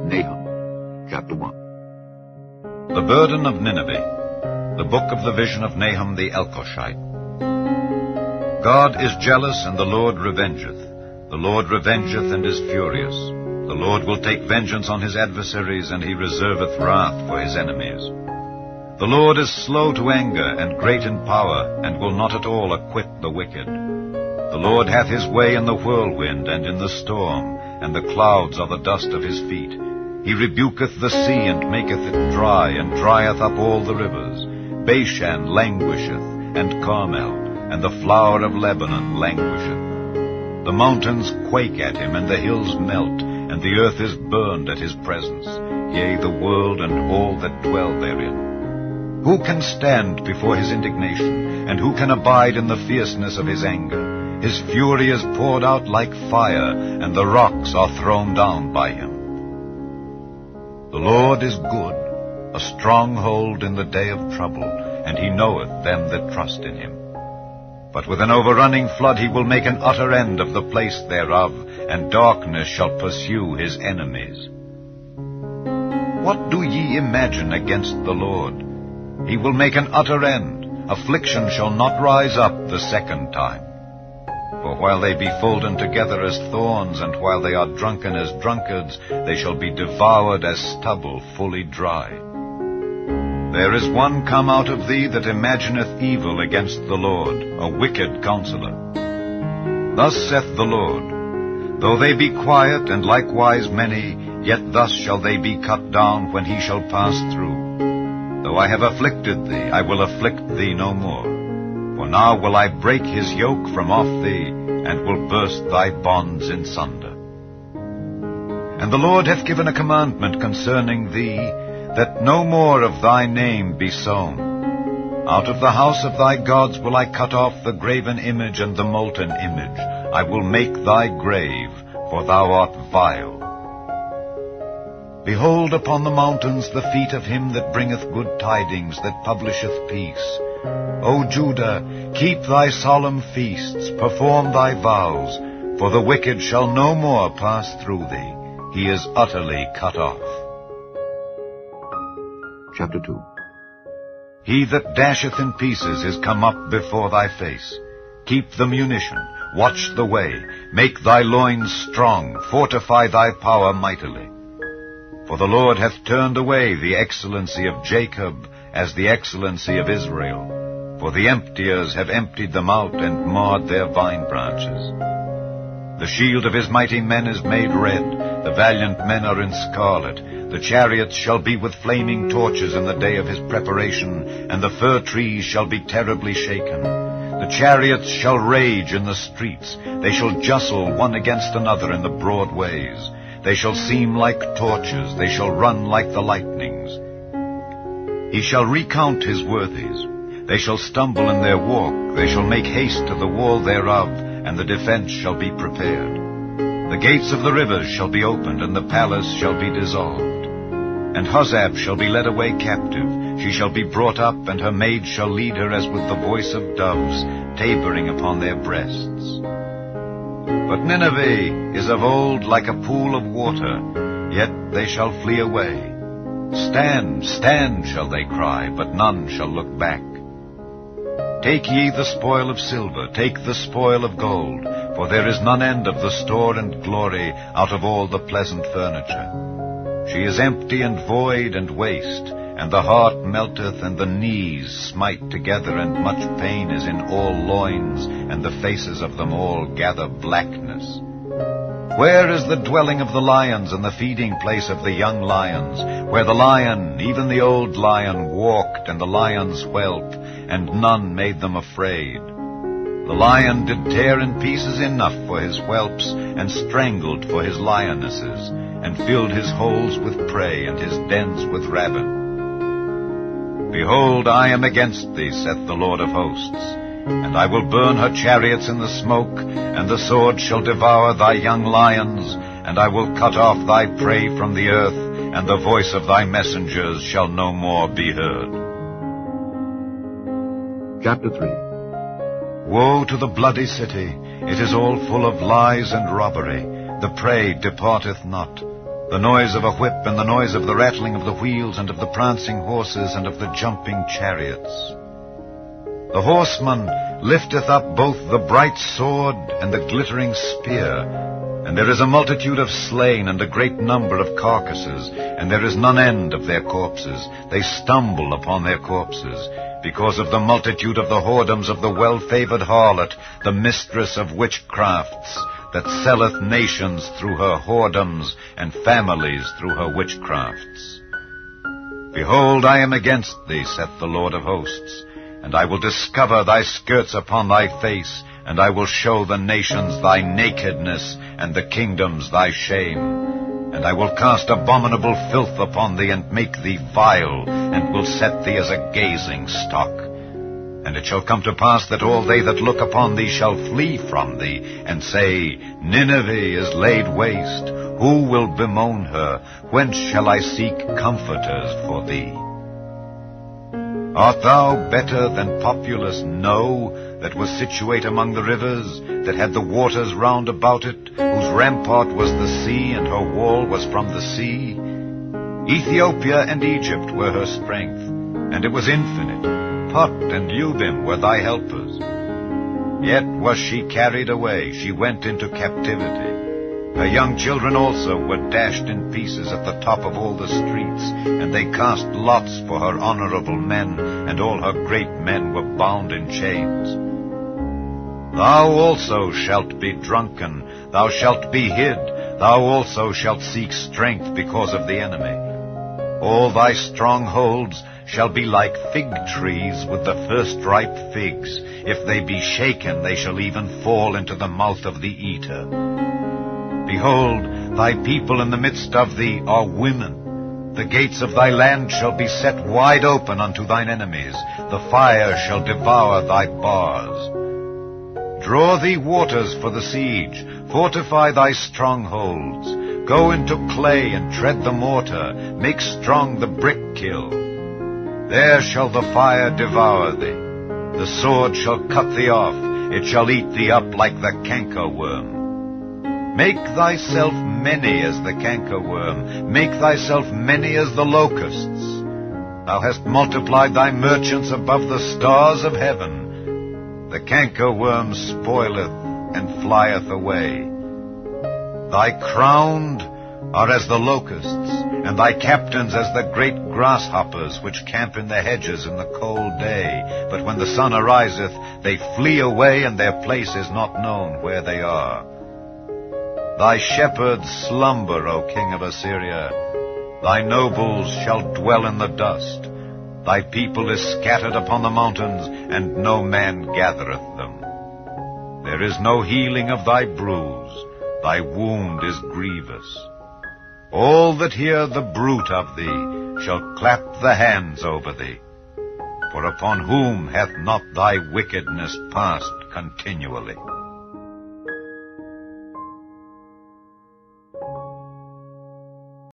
Nahum, chapter 1. The burden of Nineveh, the book of the vision of Nahum the Elkoshite. God is jealous, and the Lord revengeth. The Lord revengeth and is furious. The Lord will take vengeance on his adversaries, and he reserveth wrath for his enemies. The Lord is slow to anger, and great in power, and will not at all acquit the wicked. The Lord hath his way in the whirlwind and in the storm, and the clouds are the dust of his feet. He rebuketh the sea, and maketh it dry, and drieth up all the rivers. Bashan languisheth, and Carmel, and the flower of Lebanon languisheth. The mountains quake at him, and the hills melt, and the earth is burned at his presence, yea, the world and all that dwell therein. Who can stand before his indignation, and who can abide in the fierceness of his anger? His fury is poured out like fire, and the rocks are thrown down by him. The Lord is good, a stronghold in the day of trouble, and he knoweth them that trust in him. But with an overrunning flood he will make an utter end of the place thereof, and darkness shall pursue his enemies. What do ye imagine against the Lord? He will make an utter end. Affliction shall not rise up the second time. For while they be folden together as thorns, and while they are drunken as drunkards, they shall be devoured as stubble fully dry. There is one come out of thee that imagineth evil against the Lord, a wicked counselor. Thus saith the Lord, though they be quiet and likewise many, yet thus shall they be cut down when he shall pass through. Though I have afflicted thee, I will afflict thee no more. For now will I break his yoke from off thee, and will burst thy bonds in sunder. And the Lord hath given a commandment concerning thee, that no more of thy name be sown. Out of the house of thy gods will I cut off the graven image and the molten image. I will make thy grave, for thou art vile. Behold upon the mountains the feet of him that bringeth good tidings, that publisheth peace. O Judah, keep thy solemn feasts, perform thy vows, for the wicked shall no more pass through thee. He is utterly cut off. Chapter 2. He that dasheth in pieces is come up before thy face. Keep the munition, watch the way, make thy loins strong, fortify thy power mightily. For the Lord hath turned away the excellency of Jacob as the excellency of Israel. For the emptiers have emptied them out and marred their vine branches. The shield of his mighty men is made red, the valiant men are in scarlet. The chariots shall be with flaming torches in the day of his preparation, and the fir trees shall be terribly shaken. The chariots shall rage in the streets, they shall justle one against another in the broad ways. They shall seem like torches, they shall run like the lightnings. He shall recount his worthies. They shall stumble in their walk, they shall make haste to the wall thereof, and the defense shall be prepared. The gates of the rivers shall be opened, and the palace shall be dissolved. And Huzzab shall be led away captive, she shall be brought up, and her maid shall lead her as with the voice of doves, tabering upon their breasts. But Nineveh is of old like a pool of water, yet they shall flee away. Stand, stand, shall they cry, but none shall look back. Take ye the spoil of silver, take the spoil of gold, for there is none end of the store and glory out of all the pleasant furniture. She is empty and void and waste, and the heart melteth, and the knees smite together, and much pain is in all loins, and the faces of them all gather blackness. Where is the dwelling of the lions, and the feeding place of the young lions, where the lion, even the old lion, walked, and the lions whelped, and none made them afraid? The lion did tear in pieces enough for his whelps, and strangled for his lionesses, and filled his holes with prey, and his dens with rabbit. Behold, I am against thee, saith the Lord of hosts, and I will burn her chariots in the smoke, and the sword shall devour thy young lions, and I will cut off thy prey from the earth, and the voice of thy messengers shall no more be heard. Chapter 3. Woe to the bloody city! It is all full of lies and robbery. The prey departeth not. the noise of a whip, and the noise of the rattling of the wheels, and of the prancing horses, and of the jumping chariots. The horseman lifteth up both the bright sword and the glittering spear, and there is a multitude of slain, and a great number of carcasses, and there is none end of their corpses. They stumble upon their corpses, because of the multitude of the whoredoms of the well-favored harlot, the mistress of witchcrafts, that selleth nations through her whoredoms, and families through her witchcrafts. Behold, I am against thee, saith the Lord of hosts, and I will discover thy skirts upon thy face, and I will show the nations thy nakedness, and the kingdoms thy shame. And I will cast abominable filth upon thee, and make thee vile, and will set thee as a gazing stock. And it shall come to pass that all they that look upon thee shall flee from thee, and say, Nineveh is laid waste. Who will bemoan her? Whence shall I seek comforters for thee? Art thou better than populous No, that was situate among the rivers, that had the waters round about it, whose rampart was the sea, and her wall was from the sea? Ethiopia and Egypt were her strength, and it was infinite. Put and Lubim were thy helpers. Yet was she carried away, she went into captivity. Her young children also were dashed in pieces at the top of all the streets, and they cast lots for her honorable men, and all her great men were bound in chains. Thou also shalt be drunken, thou shalt be hid, thou also shalt seek strength because of the enemy. All thy strongholds shall be like fig trees with the first ripe figs. If they be shaken, they shall even fall into the mouth of the eater. Behold, thy people in the midst of thee are women. The gates of thy land shall be set wide open unto thine enemies. The fire shall devour thy bars. Draw thee waters for the siege. Fortify thy strongholds. Go into clay and tread the mortar. Make strong the brick kiln. There shall the fire devour thee. The sword shall cut thee off. It shall eat thee up like the cankerworm. Make thyself many as the cankerworm. Make thyself many as the locusts. Thou hast multiplied thy merchants above the stars of heaven. The cankerworm spoileth and flieth away. Thy crowned are as the locusts, and thy captains as the great grasshoppers which camp in the hedges in the cold day. But when the sun ariseth, they flee away, and their place is not known where they are. Thy shepherds slumber, O king of Assyria. Thy nobles shall dwell in the dust. Thy people is scattered upon the mountains, and no man gathereth them. There is no healing of thy bruise. Thy wound is grievous. All that hear the bruit of thee shall clap the hands over thee. For upon whom hath not thy wickedness passed continually?